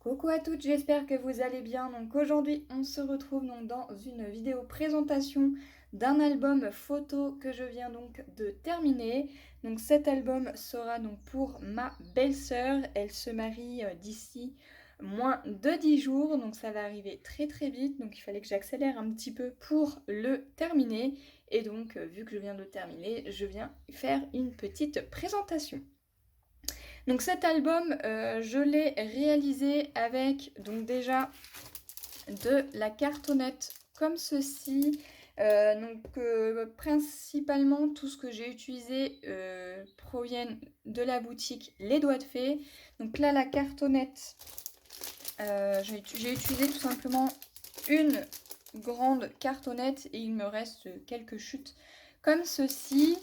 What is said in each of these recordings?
Coucou à toutes, j'espère que vous allez bien. Donc aujourd'hui, on se retrouve donc dans une vidéo présentation d'un album photo que je viens donc de terminer. Donc cet album sera donc pour ma belle-sœur. Elle se marie d'ici moins de 10 jours, donc ça va arriver très très vite. Donc il fallait que j'accélère un petit peu pour le terminer. Et donc vu que je viens de terminer, je viens faire une petite présentation. Donc cet album, je l'ai réalisé avec donc déjà de la cartonnette comme ceci. Principalement tout ce que j'ai utilisé proviennent de la boutique Les Doigts de Fée. Donc là la cartonnette, j'ai utilisé tout simplement une grande cartonnette et il me reste quelques chutes comme ceci.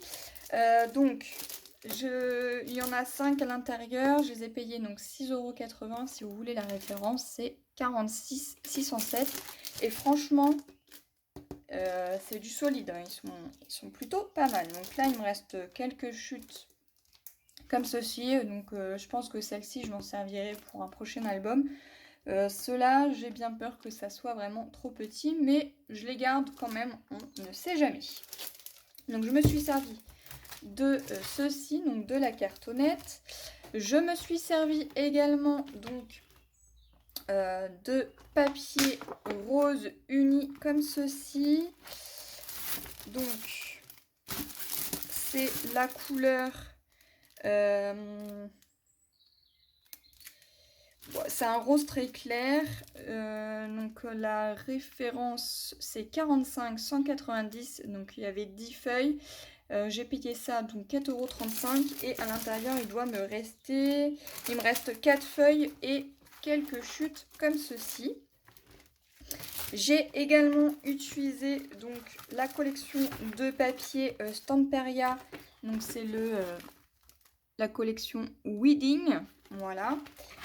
Il y en a 5 à l'intérieur, je les ai payés donc 6,80 €. Si vous voulez la référence, c'est 46 607. Et franchement, c'est du solide, hein. Ils sont plutôt pas mal. Donc là, il me reste quelques chutes comme ceci. Donc je pense que celle-ci, je m'en servirai pour un prochain album. Ceux-là, j'ai bien peur que ça soit vraiment trop petit, mais je les garde quand même, on ne sait jamais. Donc je me suis servi de ceci, donc de la cartonnette. Je me suis servi également donc de papier rose uni comme ceci. Donc c'est la couleur c'est un rose très clair. Donc la référence c'est 45 190, donc il y avait 10 feuilles. J'ai payé ça donc 4,35 € et à l'intérieur il me reste 4 feuilles et quelques chutes comme ceci. J'ai également utilisé donc la collection de papier Stamperia, donc c'est la collection Wedding. Voilà,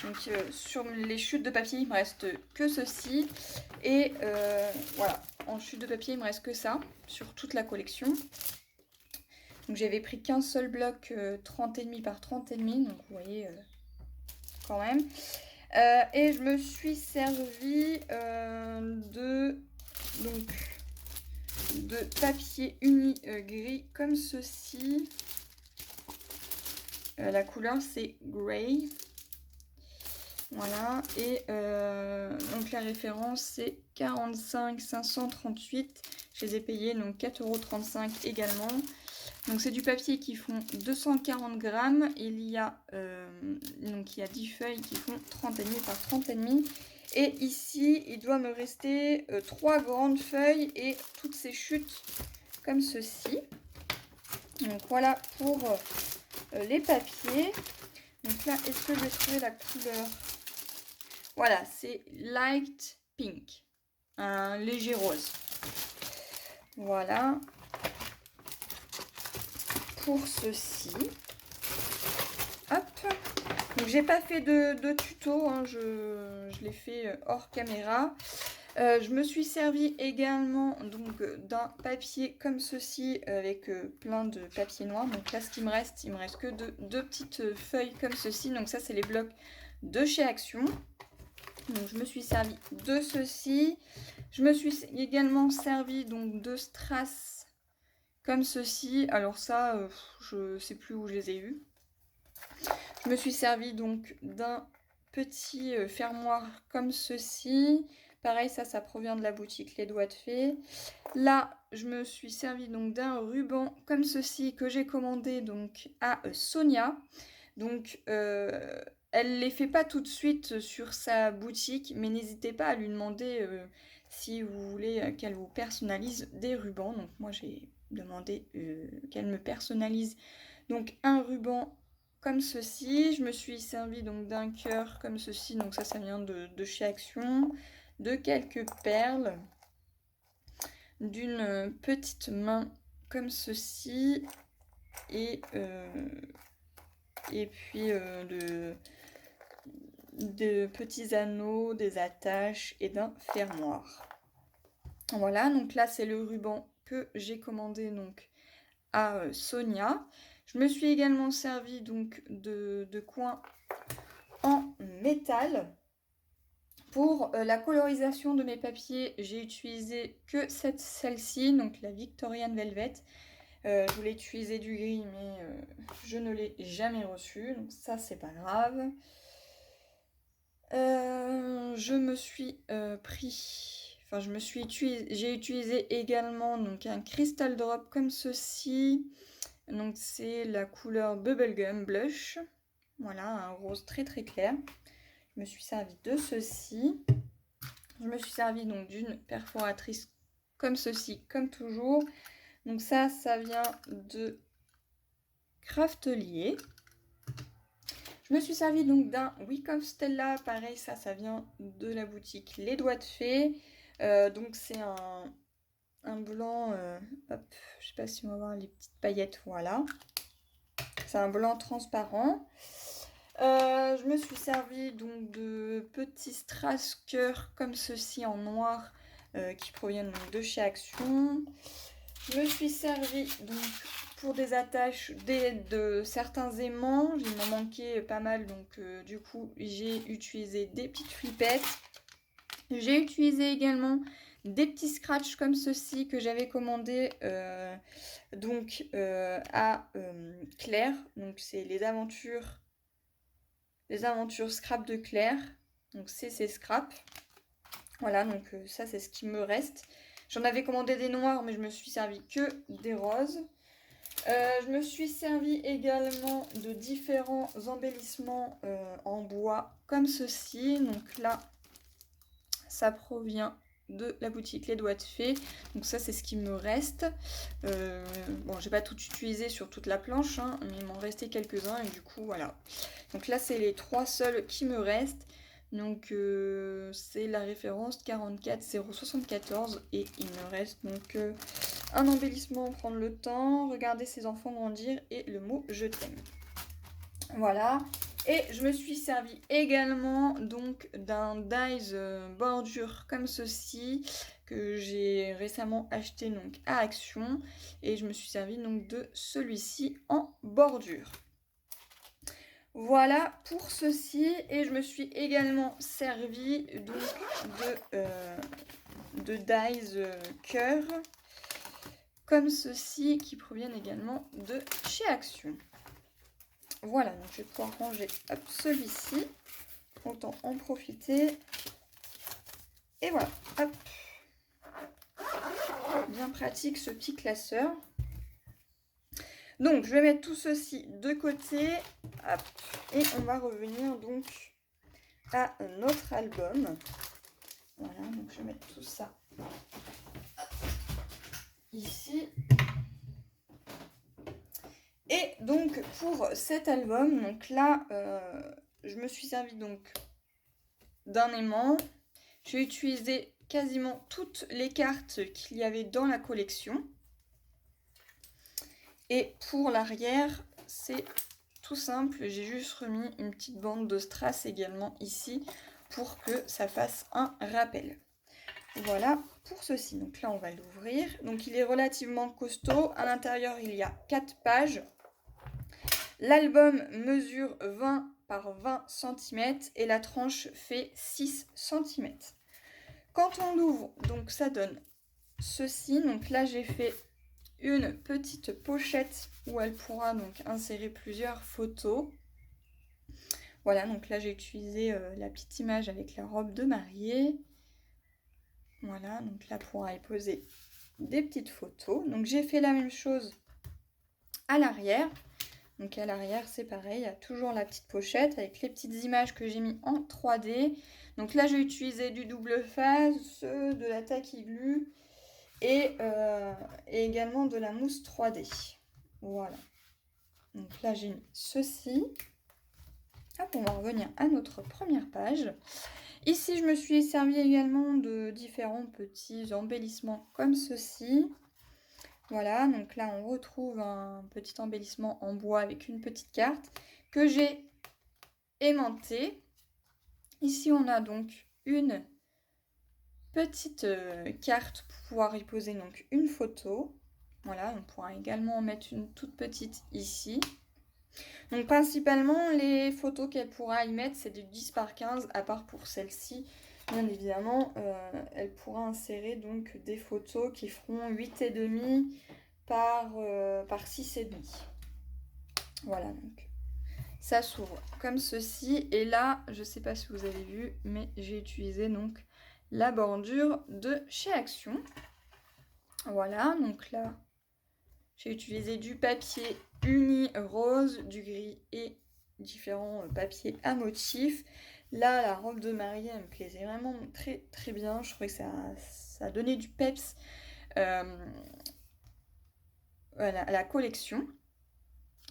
donc sur les chutes de papier il me reste que ceci et voilà, en chute de papier il me reste que ça sur toute la collection. Donc j'avais pris qu'un seul bloc 30,5 par 30,5, donc vous voyez quand même. Et je me suis servi de papier uni gris comme ceci. La couleur c'est Grey. Voilà, et donc la référence c'est 45 538. Je les ai payés donc 4,35 € également. Donc c'est du papier qui font 240 grammes. Il y a 10 feuilles qui font 30,5 par 30,5. Et ici, il doit me rester 3 grandes feuilles et toutes ces chutes comme ceci. Donc voilà pour les papiers. Donc là, est-ce que je vais trouver la couleur? Voilà, c'est light pink, un léger rose. Voilà pour ceci. Hop. Donc j'ai pas fait de tuto, hein, je l'ai fait hors caméra. Je me suis servi également donc d'un papier comme ceci avec plein de papier noir. Donc là, il me reste que deux petites feuilles comme ceci. Donc ça, c'est les blocs de chez Action. Donc je me suis servi de ceci. Je me suis également servi donc de strass comme ceci. Alors ça, je sais plus où je les ai eus. Je me suis servi donc d'un petit fermoir comme ceci. Pareil, ça provient de la boutique Les Doigts de Fée. Là, je me suis servi donc d'un ruban comme ceci que j'ai commandé donc à Sonia. Donc, elle les fait pas tout de suite sur sa boutique, mais n'hésitez pas à lui demander si vous voulez qu'elle vous personnalise des rubans. Donc, moi, j'ai demandé qu'elle me personnalise donc un ruban comme ceci. Je me suis servi donc d'un cœur comme ceci. Donc, ça vient de chez Action. De quelques perles, d'une petite main comme ceci et puis de petits anneaux, des attaches et d'un fermoir. Voilà, donc là c'est le ruban que j'ai commandé donc à Sonia. Je me suis également servi donc de coins en métal. Pour la colorisation de mes papiers, j'ai utilisé que celle-ci, donc la Victorian Velvet. Je voulais utiliser du gris, mais je ne l'ai jamais reçu, donc ça c'est pas grave. J'ai utilisé également donc un Crystal Drop comme ceci. Donc c'est la couleur Bubblegum Blush. Voilà, un rose très très clair. Je me suis servi de ceci. Je me suis servi donc d'une perforatrice comme ceci, comme toujours. Donc ça vient de Craftelier. Je me suis servi donc d'un Wick of Stella. Pareil, ça vient de la boutique Les Doigts de Fée. Donc c'est un blanc, hop, je sais pas si on va voir les petites paillettes, voilà. C'est un blanc transparent. Je me suis servi donc de petits strass cœurs comme ceci en noir qui proviennent donc de chez Action. Je me suis servi donc pour des attaches de certains aimants. Il m'en manquait pas mal, donc du coup j'ai utilisé des petites flippettes. J'ai utilisé également des petits scratchs comme ceci que j'avais commandé à Claire. Donc c'est les aventures scrap de Claire. Donc c'est ces scraps. Voilà, donc ça c'est ce qui me reste. J'en avais commandé des noirs, mais je me suis servi que des roses. Je me suis servi également de différents embellissements en bois comme ceci. Donc là, ça provient de la boutique Les Doigts de Fée. Donc ça, c'est ce qui me reste. Bon, j'ai pas tout utilisé sur toute la planche, hein, mais il m'en restait quelques-uns et du coup, voilà. Donc là, c'est les 3 seuls qui me restent. Donc c'est la référence 44074 et il me reste donc un embellissement, prendre le temps, regarder ses enfants grandir et le mot je t'aime. Voilà. Et je me suis servi également donc d'un dies bordure comme ceci que j'ai récemment acheté donc à Action et je me suis servi donc de celui-ci en bordure. Voilà pour ceci et je me suis également servi donc de dies cœur comme ceci qui proviennent également de chez Action. Voilà, donc je vais pouvoir ranger celui-ci, autant en profiter. Et voilà, hop, bien pratique ce petit classeur. Donc je vais mettre tout ceci de côté, hop, et on va revenir donc à notre album. Voilà, donc je vais mettre tout ça ici. Et donc pour cet album, donc là, je me suis servi donc d'un aimant. J'ai utilisé quasiment toutes les cartes qu'il y avait dans la collection. Et pour l'arrière, c'est tout simple. J'ai juste remis une petite bande de strass également ici pour que ça fasse un rappel. Voilà pour ceci. Donc là, on va l'ouvrir. Donc il est relativement costaud. À l'intérieur, il y a 4 pages. L'album mesure 20 par 20 cm et la tranche fait 6 cm. Quand on l'ouvre, donc ça donne ceci. Donc là, j'ai fait une petite pochette où elle pourra donc insérer plusieurs photos. Voilà, donc là j'ai utilisé la petite image avec la robe de mariée. Voilà, donc là pourra y poser des petites photos. Donc j'ai fait la même chose à l'arrière. Donc à l'arrière c'est pareil, il y a toujours la petite pochette avec les petites images que j'ai mis en 3D. Donc là j'ai utilisé du double face, de la taquiglu et également de la mousse 3D. Voilà. Donc là j'ai mis ceci. Hop, on va revenir à notre première page. Ici je me suis servi également de différents petits embellissements comme ceci. Voilà, donc là on retrouve un petit embellissement en bois avec une petite carte que j'ai aimantée. Ici on a donc une petite carte pour pouvoir y poser donc une photo. Voilà, on pourra également en mettre une toute petite ici. Donc principalement les photos qu'elle pourra y mettre c'est du 10 par 15 à part pour celle-ci Bien évidemment, elle pourra insérer donc des photos qui feront 8,5 par 6,5. Voilà, donc ça s'ouvre comme ceci. Et là, je ne sais pas si vous avez vu, mais j'ai utilisé donc la bordure de chez Action. Voilà, donc là, j'ai utilisé du papier uni rose, du gris et différents papiers à motifs. Là, la robe de mariée, elle me plaisait vraiment très très bien. Je trouvais que ça donnait du peps à la collection.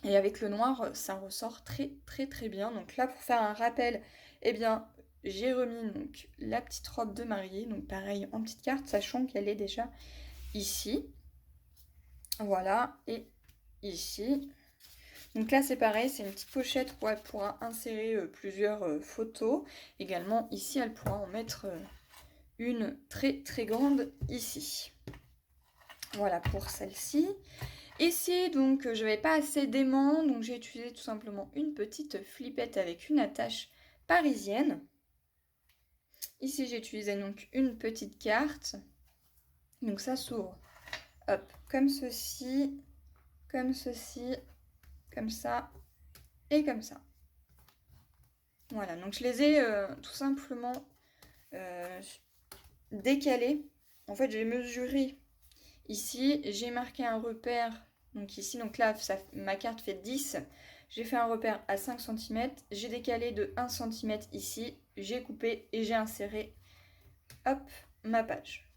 Et avec le noir, ça ressort très très très bien. Donc là, pour faire un rappel, eh bien, j'ai remis donc la petite robe de mariée. Donc pareil, en petite carte, sachant qu'elle est déjà ici. Voilà, et ici. Donc là, c'est pareil, c'est une petite pochette où elle pourra insérer plusieurs photos. Également, ici, elle pourra en mettre une très très grande ici. Voilà pour celle-ci. Ici, donc, je n'avais pas assez d'aimant, donc j'ai utilisé tout simplement une petite flippette avec une attache parisienne. Ici, j'ai utilisé donc une petite carte. Donc ça s'ouvre, hop, comme ceci, comme ceci, comme ça et comme ça. Voilà, donc je les ai tout simplement décalés. En fait, j'ai mesuré ici, j'ai marqué un repère. Donc ici, donc là, ma carte fait 10. J'ai fait un repère à 5 cm. J'ai décalé de 1 cm ici. J'ai coupé et j'ai inséré, hop, ma page.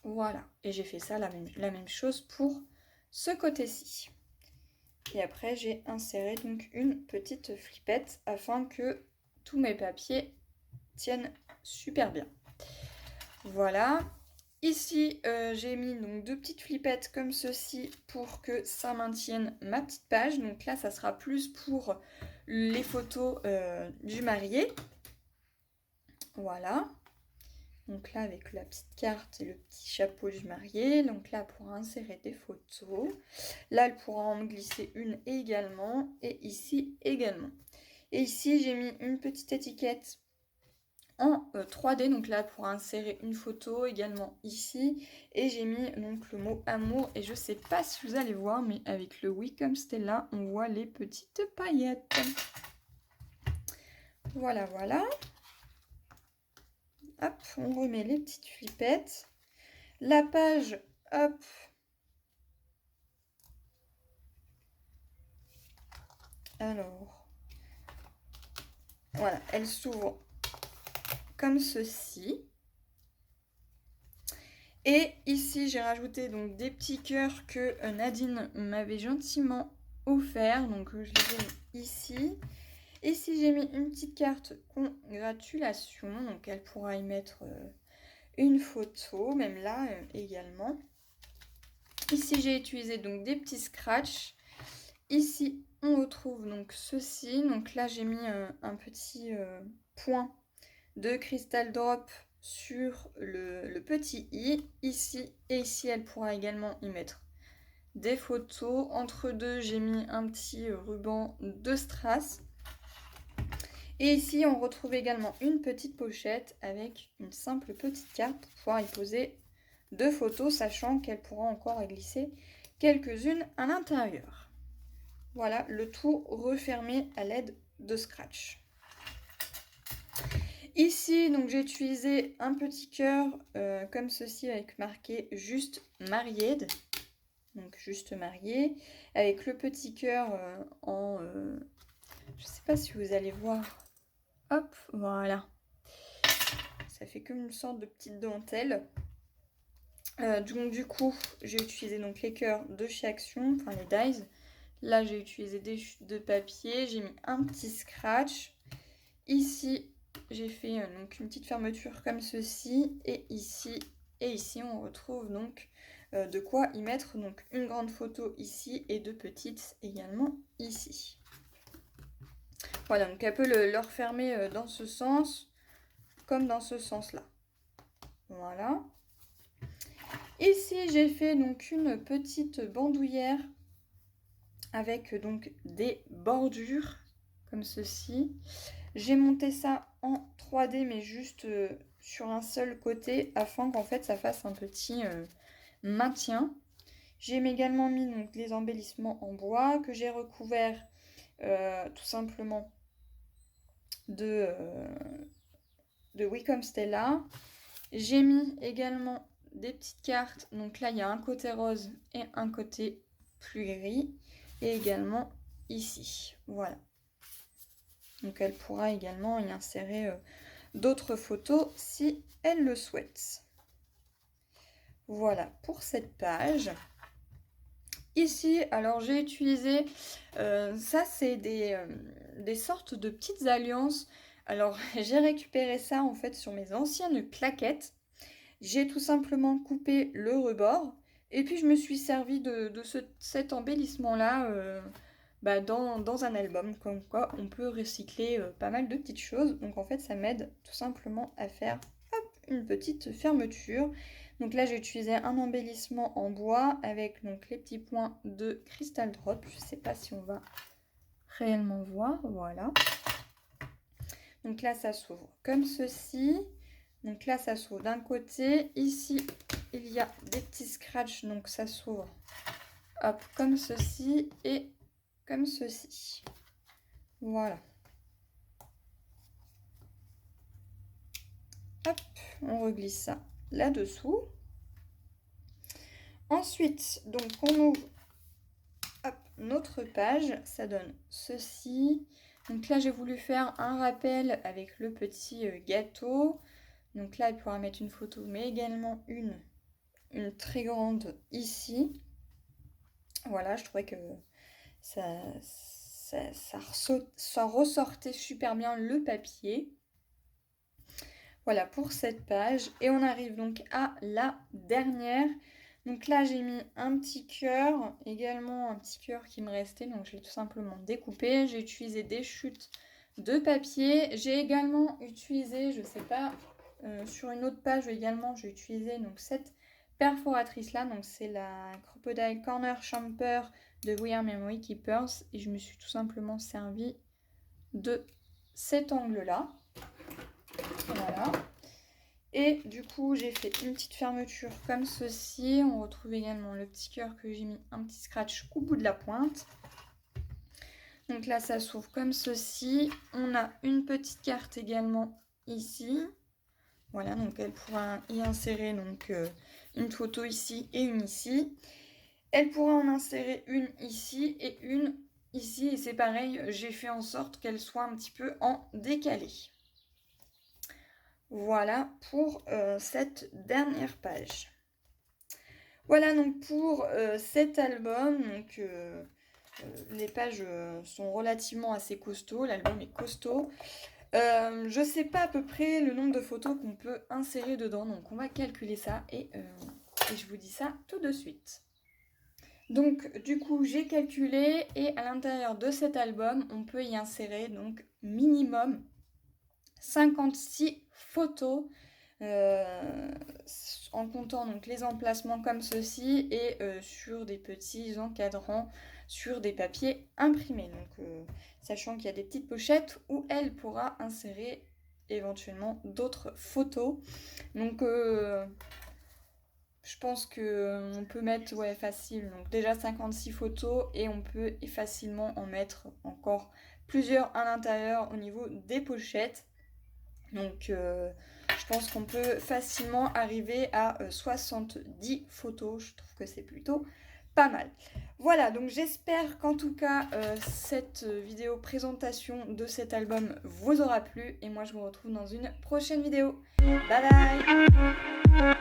Voilà. Et j'ai fait ça, la même chose pour ce côté-ci. Et après, j'ai inséré donc une petite flippette afin que tous mes papiers tiennent super bien. Voilà. Ici, j'ai mis donc 2 petites flippettes comme ceci pour que ça maintienne ma petite page. Donc là, ça sera plus pour les photos du marié. Voilà. Donc là, avec la petite carte et le petit chapeau du marié. Donc là, pour insérer des photos. Là, elle pourra en glisser une également. Et ici également. Et ici, j'ai mis une petite étiquette en 3D, donc là pour insérer une photo également ici, et j'ai mis donc le mot amour, et je sais pas si vous allez voir, mais avec le oui comme Stella, on voit les petites paillettes. Voilà, voilà. Hop, on remet les petites flippettes. La page, hop. Alors, voilà, elle s'ouvre comme ceci. Et ici, j'ai rajouté donc des petits cœurs que Nadine m'avait gentiment offert. Donc, je les ai mis ici. Ici, j'ai mis une petite carte congratulation. Donc, elle pourra y mettre une photo, même là également. Ici, j'ai utilisé donc des petits scratchs. Ici, on retrouve donc ceci. Donc là, j'ai mis un petit point de Crystal Drop sur le petit i ici, et ici elle pourra également y mettre des photos. Entre deux, j'ai mis un petit ruban de strass, et ici on retrouve également une petite pochette avec une simple petite carte pour pouvoir y poser 2 photos, sachant qu'elle pourra encore y glisser quelques-unes à l'intérieur. Voilà, le tout refermé à l'aide de scratch. Ici, donc j'ai utilisé un petit cœur comme ceci avec marqué juste mariée. Donc juste mariée. Avec le petit cœur en... je sais pas si vous allez voir. Hop, voilà. Ça fait comme une sorte de petite dentelle. Donc du coup, j'ai utilisé donc les cœurs de chez Action, enfin les dies. Là, j'ai utilisé des chutes de papier. J'ai mis un petit scratch. Ici, j'ai fait donc une petite fermeture comme ceci, et ici on retrouve donc de quoi y mettre donc une grande photo ici et 2 petites également ici. Voilà, donc elle peut le refermer dans ce sens comme dans ce sens là. Voilà. Ici j'ai fait donc une petite bandoulière avec donc des bordures comme ceci. J'ai monté ça en 3D, mais juste sur un seul côté, afin qu'en fait ça fasse un petit maintien. J'ai également mis donc, les embellissements en bois que j'ai recouvert tout simplement de Wacom Stella. J'ai mis également des petites cartes. Donc là, il y a un côté rose et un côté plus gris. Et également ici. Voilà. Donc elle pourra également y insérer d'autres photos si elle le souhaite. Voilà pour cette page. Ici, alors j'ai utilisé, ça c'est des sortes de petites alliances. Alors j'ai récupéré ça en fait sur mes anciennes plaquettes. J'ai tout simplement coupé le rebord et puis je me suis servi de cet embellissement-là dans un album. Comme quoi on peut recycler pas mal de petites choses. Donc en fait ça m'aide tout simplement à faire une petite fermeture. Donc là j'ai utilisé un embellissement en bois avec donc les petits points de Crystal Drop. Je ne sais pas si on va réellement voir. Voilà. Donc là ça s'ouvre comme ceci. Donc là ça s'ouvre d'un côté. Ici il y a des petits scratchs. Donc ça s'ouvre hop comme ceci et comme ceci. Voilà. Hop, on reglisse ça là-dessous. Ensuite, donc on ouvre hop, notre page, ça donne ceci. Donc là, j'ai voulu faire un rappel avec le petit gâteau. Donc là, elle pourra mettre une photo, mais également une très grande ici. Voilà, je trouvais que ça ressortait super bien le papier. Voilà pour cette page. Et on arrive donc à la dernière. Donc là, j'ai mis un petit cœur, également un petit cœur qui me restait. Donc je l'ai tout simplement découpé. J'ai utilisé des chutes de papier. J'ai également utilisé, je sais pas, sur une autre page également, j'ai utilisé donc cette perforatrice là. Donc c'est la Crocodile Corner Champer de We Are Memory Keepers. Et je me suis tout simplement servi de cet angle là. Voilà. Et du coup, j'ai fait une petite fermeture comme ceci. On retrouve également le petit cœur que j'ai mis un petit scratch au bout de la pointe. Donc là, ça s'ouvre comme ceci. On a une petite carte également ici. Voilà, donc elle pourra y insérer donc, une photo ici et une ici. Elle pourra en insérer une ici et une ici. Et c'est pareil, j'ai fait en sorte qu'elle soit un petit peu en décalé. Voilà pour cette dernière page. Voilà donc pour cet album. Donc, les pages sont relativement assez costauds. L'album est costaud. Je ne sais pas à peu près le nombre de photos qu'on peut insérer dedans. Donc on va calculer ça et je vous dis ça tout de suite. Donc du coup j'ai calculé et à l'intérieur de cet album on peut y insérer donc minimum 56 photos en comptant donc les emplacements comme ceci et sur des petits encadrants sur des papiers imprimés. Donc sachant qu'il y a des petites pochettes où elle pourra insérer éventuellement d'autres photos. Donc je pense qu'on peut mettre facile, donc déjà 56 photos et on peut facilement en mettre encore plusieurs à l'intérieur au niveau des pochettes. Donc je pense qu'on peut facilement arriver à 70 photos. Je trouve que c'est plutôt pas mal. Voilà, donc j'espère qu'en tout cas cette vidéo présentation de cet album vous aura plu. Et moi je vous retrouve dans une prochaine vidéo. Bye bye.